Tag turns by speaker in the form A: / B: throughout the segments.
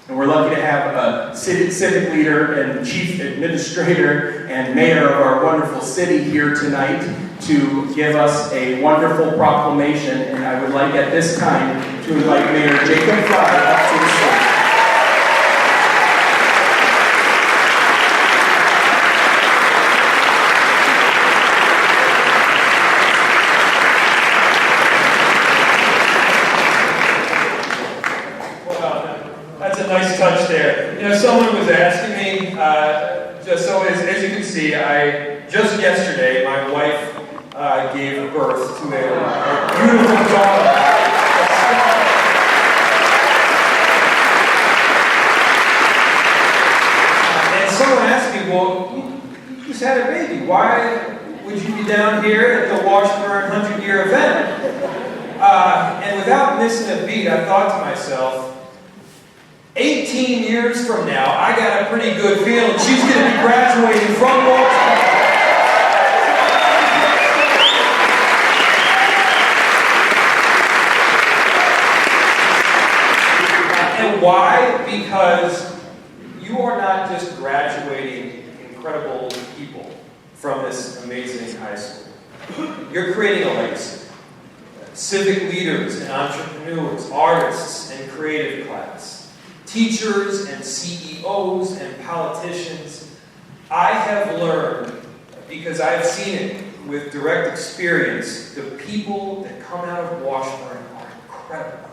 A: And we're lucky to have a civic leader and chief administrator and mayor of our wonderful city here tonight to give us a wonderful proclamation. And I would like at this time to invite Mayor Jacob Frey up to the stage.
B: Nice touch there. You know, someone was asking me, just so as you can see, just yesterday, my wife gave birth to a beautiful daughter. And someone asked me, well, you just had a baby. Why would you be down here at the Washburn 100-year event? And without missing a beat, I thought to myself, 18 years from now, I got a pretty good feeling she's going to be graduating from Washburn. And why? Because you are not just graduating incredible people from this amazing high school. You're creating a legacy. Civic leaders and entrepreneurs, artists and creative class. Teachers and CEOs and politicians. I have learned, because I have seen it with direct experience, the people that come out of Washburn are incredible.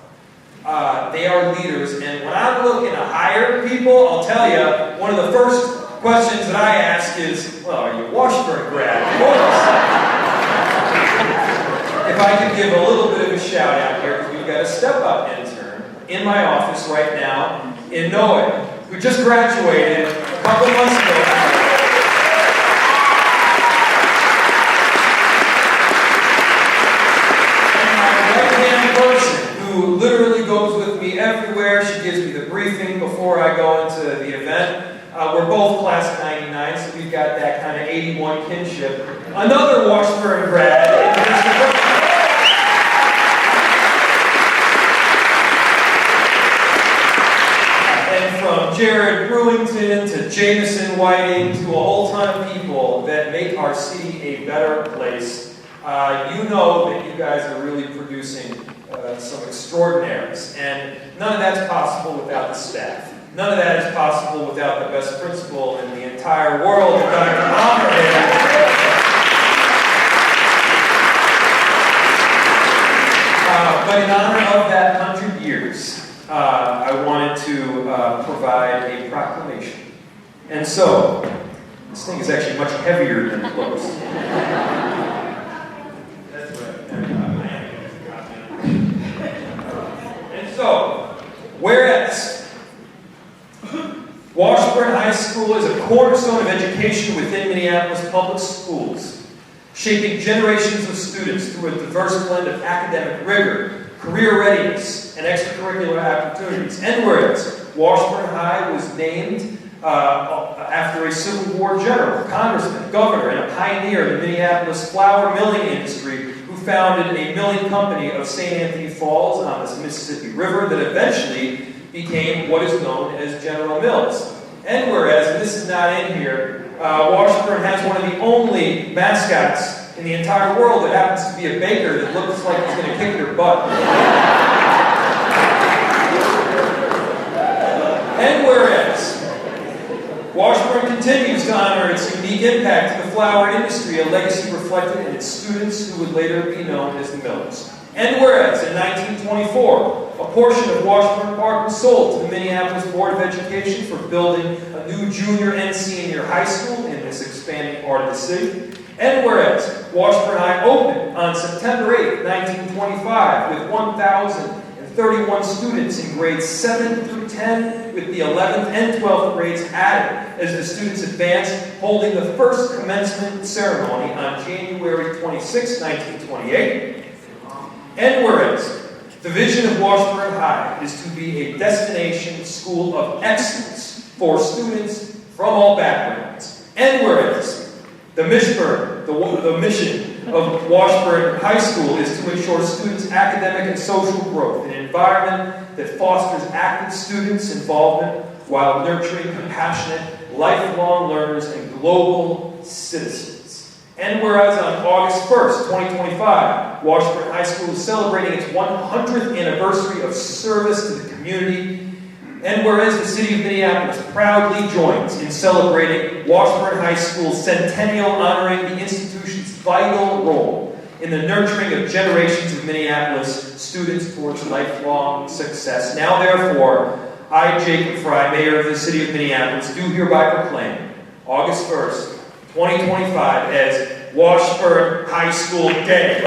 B: They are leaders, and when I'm looking to hire people, I'll tell you, one of the first questions that I ask is, well, are you a Washburn grad? Of course. If I could give a little bit of a shout out here, because we've got a step-up intern in my office right now in Noe, who just graduated a couple months ago. And my right-hand person, who literally goes with me everywhere, she gives me the briefing before I go into the event. We're both class of 99, so we've got that kind of 81 kinship. Another Washburn grad, from Jared Brewington to Jameson Whiting to a whole ton of people that make our city a better place. You know that you guys are really producing some extraordinaries, and none of that's possible without the staff. None of that is possible without the best principal in the entire world, Dr. But in honor of that 100 years, I wanted to provide a proclamation. And so, this thing is actually much heavier than it looks. That's right. And so, whereas Washburn High School is a cornerstone of education within Minneapolis public schools, shaping generations of students through a diverse blend of academic rigor, career readiness, and extracurricular opportunities. And whereas Washburn High was named after a Civil War general, congressman, governor, and a pioneer in the Minneapolis flour milling industry who founded a milling company of St. Anthony Falls on the Mississippi River that eventually became what is known as General Mills. And whereas, and this is not in here, Washburn has one of the only mascots in the entire world that happens to be a baker that looks like he's going to kick your butt. And whereas Washburn continues to honor its unique impact to the flour industry, a legacy reflected in its students who would later be known as the Millers. And whereas in 1924, a portion of Washburn Park was sold to the Minneapolis Board of Education for building a new junior and senior high school in this expanding part of the city. And whereas Washburn High opened on September 8, 1925 with 1,031 students in grades 7 through 10, with the 11th and 12th grades added as the students advanced, holding the first commencement ceremony on January 26, 1928. And whereas the vision of Washburn High is to be a destination school of excellence for students from all backgrounds. And whereas the mission of Washburn High School is to ensure students' academic and social growth in an environment that fosters active students' involvement while nurturing compassionate, lifelong learners and global citizens. And whereas on August 1st, 2025, Washburn High School is celebrating its 100th anniversary of service to the community, and whereas the city of Minneapolis proudly joins in celebrating Washburn High School's centennial, honoring the institution's vital role in the nurturing of generations of Minneapolis students towards lifelong success. Now, therefore, I, Jacob Frey, Mayor of the City of Minneapolis, do hereby proclaim August 1st, 2025 as Washburn High School Day.